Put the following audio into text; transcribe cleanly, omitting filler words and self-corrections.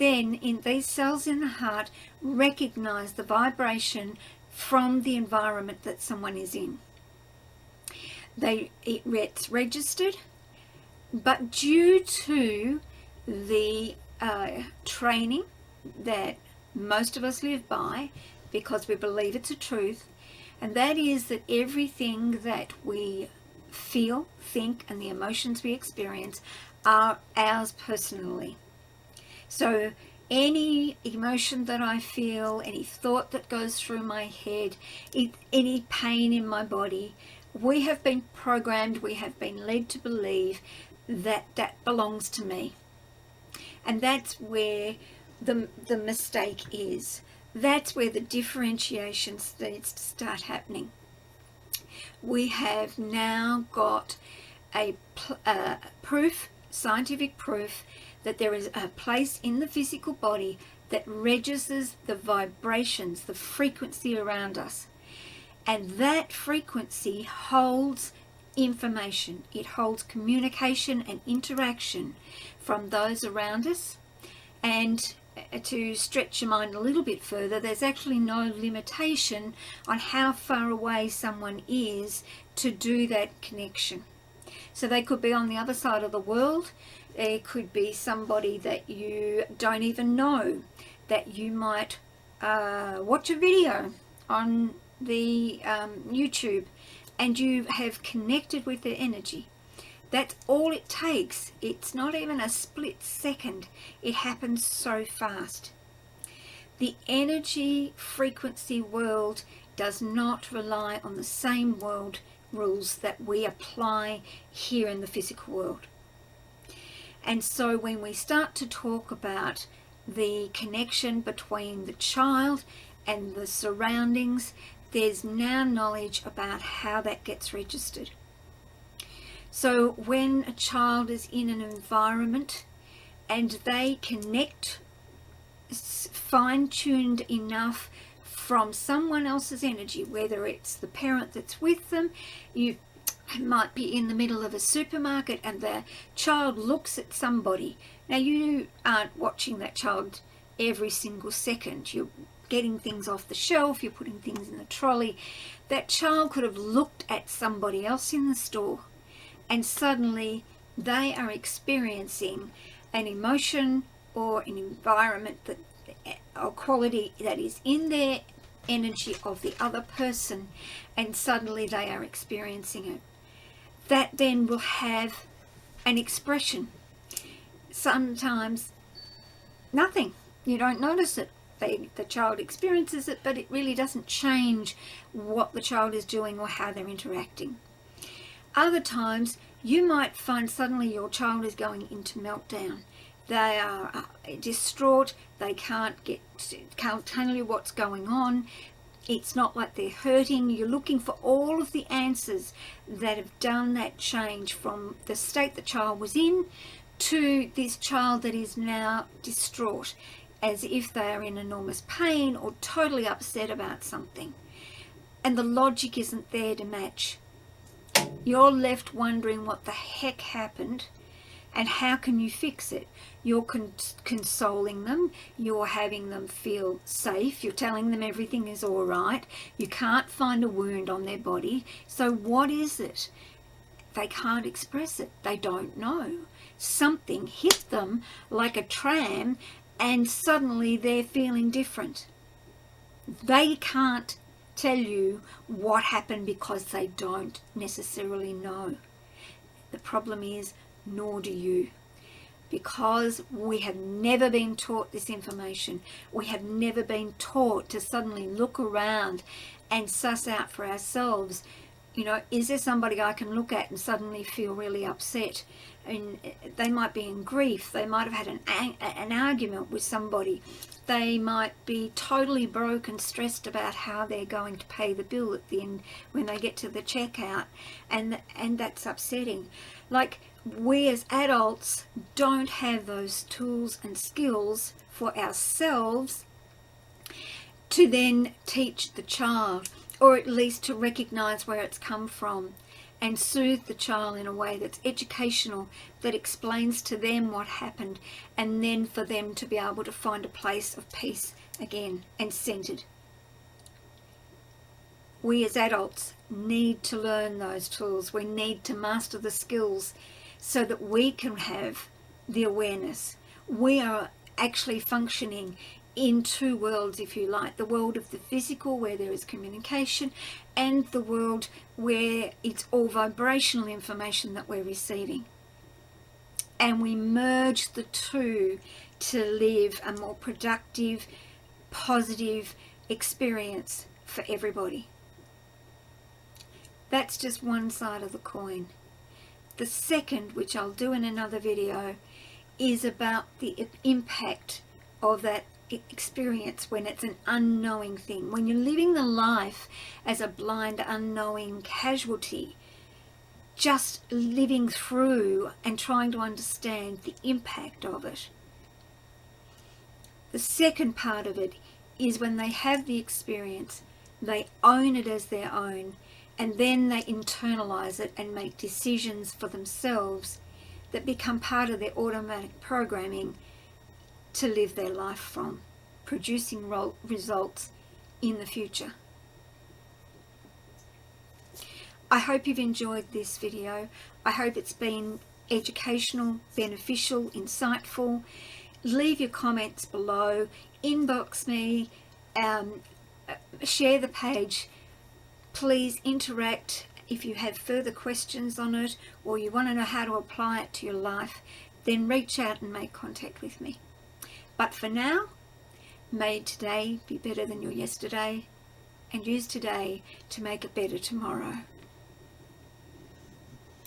then in these cells in the heart recognize the vibration from the environment that someone is in. It's registered, but due to the training that most of us live by, because we believe it's a truth, and that is that everything that we feel, think, and the emotions we experience are ours personally. So any emotion that I feel, any thought that goes through my head, any pain in my body, we have been programmed, we have been led to believe that that belongs to me. And that's where the mistake is. That's where the differentiation needs to start happening. We have now got a proof, scientific proof, that there is a place in the physical body that registers the vibrations, the frequency around us. And that frequency holds information. It holds communication and interaction from those around us. And to stretch your mind a little bit further, there's actually no limitation on how far away someone is to do that connection. So they could be on the other side of the world. There could be somebody that you don't even know, that you might watch a video on the YouTube and you have connected with their energy. That's all it takes. It's not even a split second. It happens so fast. The energy frequency world does not rely on the same world rules that we apply here in the physical world. And so when we start to talk about the connection between the child and the surroundings, there's now knowledge about how that gets registered. So when a child is in an environment and they connect fine-tuned enough from someone else's energy, whether it's the parent that's with them, you might be in the middle of a supermarket and the child looks at somebody. Now you aren't watching that child every single second. You're getting things off the shelf, you're putting things in the trolley. That child could have looked at somebody else in the store and suddenly they are experiencing an emotion or an environment that, or quality that is in their energy of the other person, and suddenly they are experiencing it. That then will have an expression. Sometimes nothing. You don't notice it. The child experiences it, but it really doesn't change what the child is doing or how they're interacting. Other times you might find suddenly your child is going into meltdown. They are distraught. They can't tell you what's going on. It's not like they're hurting. You're looking for all of the answers that have done that change from the state the child was in to this child that is now distraught, as if they are in enormous pain or totally upset about something. And the logic isn't there to match. You're left wondering what the heck happened and how can you fix it. You're consoling them, you're having them feel safe, you're telling them everything is all right, you can't find a wound on their body. So what is it? They can't express it. They don't know. Something hit them like a tram and suddenly they're feeling different. They can't tell you what happened because they don't necessarily know. The problem is, nor do you. Because we have never been taught this information. We have never been taught to suddenly look around and suss out for ourselves, you know, is there somebody I can look at and suddenly feel really upset? And they might be in grief. They might have had an argument with somebody. They might be totally broke and stressed about how they're going to pay the bill at the end when they get to the checkout, and that's upsetting. Like, we as adults don't have those tools and skills for ourselves to then teach the child, or at least to recognize where it's come from and soothe the child in a way that's educational, that explains to them what happened, and then for them to be able to find a place of peace again and centered. We as adults need to learn those tools. We need to master the skills so that we can have the awareness. We are actually functioning in two worlds, if you like, the world of the physical where there is communication, and the world where it's all vibrational information that we're receiving. And we merge the two to live a more productive, positive experience for everybody. That's just one side of the coin. The second, which I'll do in another video, is about the impact of that experience when it's an unknowing thing. When you're living the life as a blind, unknowing casualty, just living through and trying to understand the impact of it. The second part of it is when they have the experience, they own it as their own, and then they internalize it and make decisions for themselves that become part of their automatic programming to live their life from, producing results in the future. I hope you've enjoyed this video. I hope it's been educational, beneficial, insightful. Leave your comments below, inbox me, share the page. Please interact. If you have further questions on it or you want to know how to apply it to your life, then reach out and make contact with me. But for now, may today be better than your yesterday, and use today to make a better tomorrow.